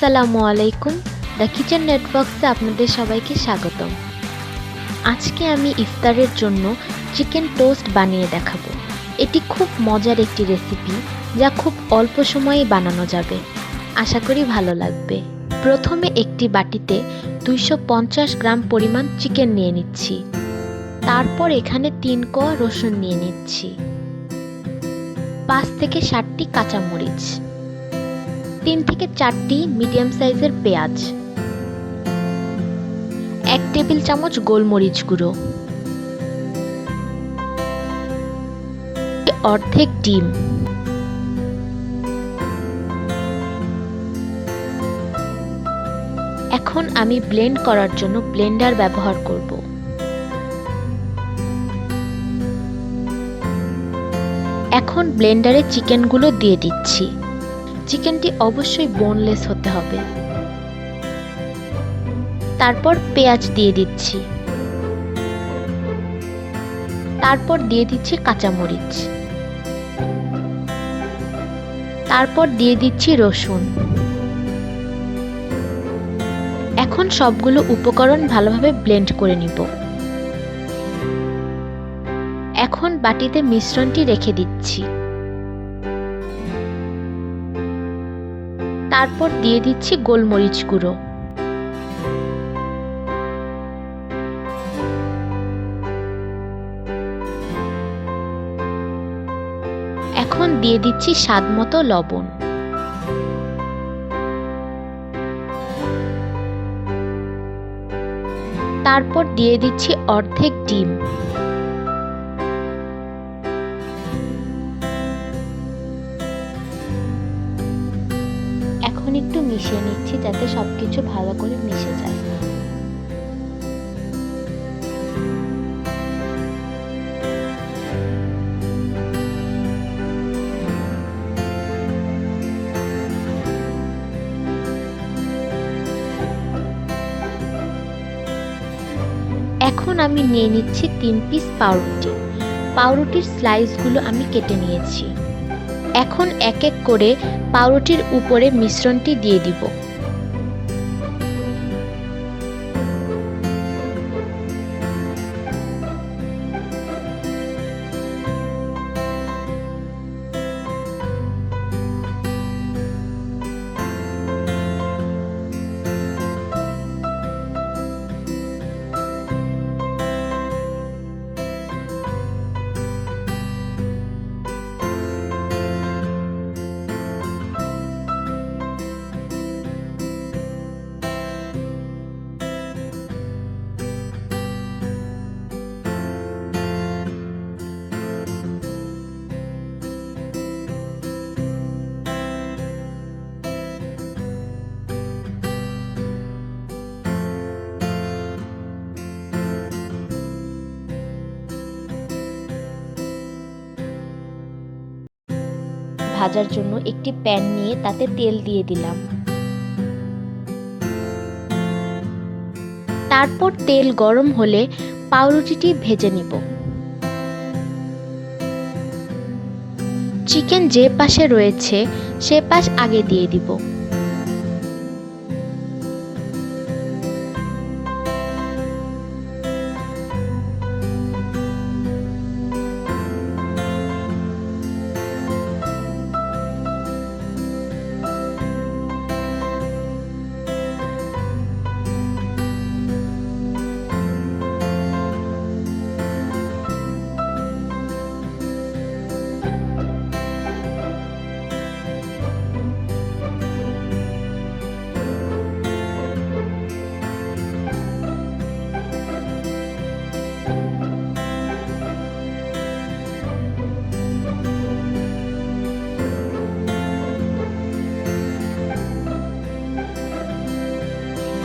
আসসালামু আলাইকুম। The kitchen নেটওয়ার্কসে আপনাদের সবাইকে স্বাগতম। আজকে আমি ইফতারের জন্য চিকেন টোস্ট বানিয়ে দেখাবো। এটি খুব মজার একটি রেসিপি যা খুব অল্প সময়ে বানানো যাবে। আশা করি ভালো লাগবে। প্রথমে একটি বাটিতে 250 গ্রাম পরিমাণ চিকেন নিয়ে নিচ্ছি। তারপর এখানে 3 কোয়া রসুন নিয়ে নিচ্ছি, 5 থেকে 7টি কাঁচামরিচ, 3 থেকে 4টি মিডিয়াম সাইজের পেঁয়াজ, 1 টেবিল চামচ গোলমরিচ গুঁড়ো, অর্ধেক ডিম, এখন আমি ব্লেন্ড করার জন্য ব্লেন্ডার ব্যবহার করব। এখন ব্লেন্ডারে চিকেনগুলো দিয়ে দিচ্ছি। চিকেনটি অবশ্যই বোনলেস হতে হবে। তারপর পেঁয়াজ দিয়ে দিচ্ছি, তারপর দিয়ে দিচ্ছি কাঁচামরিচ, তারপর দিয়ে দিচ্ছি রসুন। এখন সবগুলো উপকরণ ভালোভাবে ব্লেন্ড করে নিব। এখন বাটিতে মিশ্রণটি রেখে দিচ্ছি। তারপর দিয়ে দিচ্ছি গোলমরিচ গুঁড়ো, এখন দিয়ে দিচ্ছি স্বাদমতো লবণ। তারপর দিয়ে দিচ্ছি অর্ধেক ডিম। এখন একটু মিশিয়ে নিচ্ছি যাতে সবকিছু ভালো করে মিশে যায়। এখন আমি নিয়ে নিচ্ছি 3 পিস পাউরুটি। পাউরুটির স্লাইসগুলো আমি কেটে নিয়েছি। এখন এক এক করে পাউরুটির উপরে মিশ্রণটি দিয়ে দিব। ভাজার জন্য একটি প্যান নিয়ে তাতে তেল দিয়ে দিলাম। তারপর তেল গরম হলে পাউরুটিটি ভেজে নিব। চিকেন যে পাশে রয়েছে সে পাশ আগে দিয়ে দিব।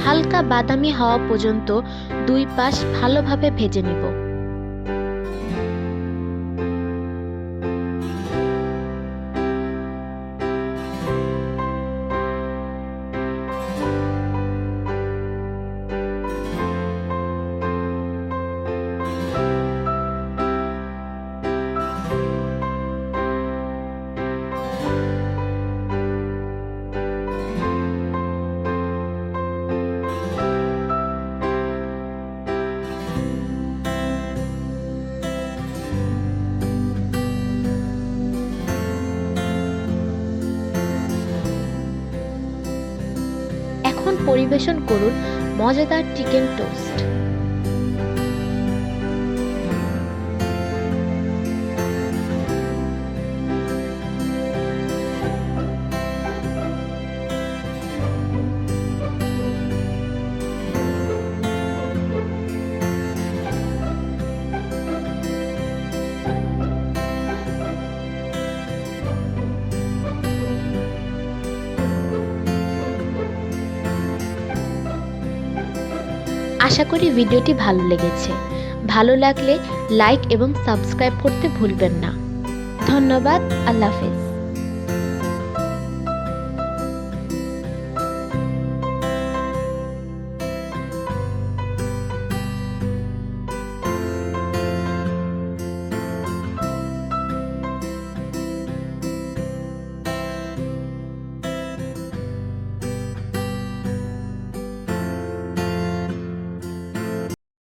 হালকা বাদামি হওয়া পর্যন্ত 2 পাশ ভালোভাবে ভেজে নিব। এখন পরিবেশন করুন মজাদার চিকেন টোস্ট। আশা করি ভিডিওটি ভালো লেগেছে। ভালো লাগলে লাইক এবং সাবস্ক্রাইব করতে ভুলবেন না। ধন্যবাদ। আল্লাহ হাফেজ।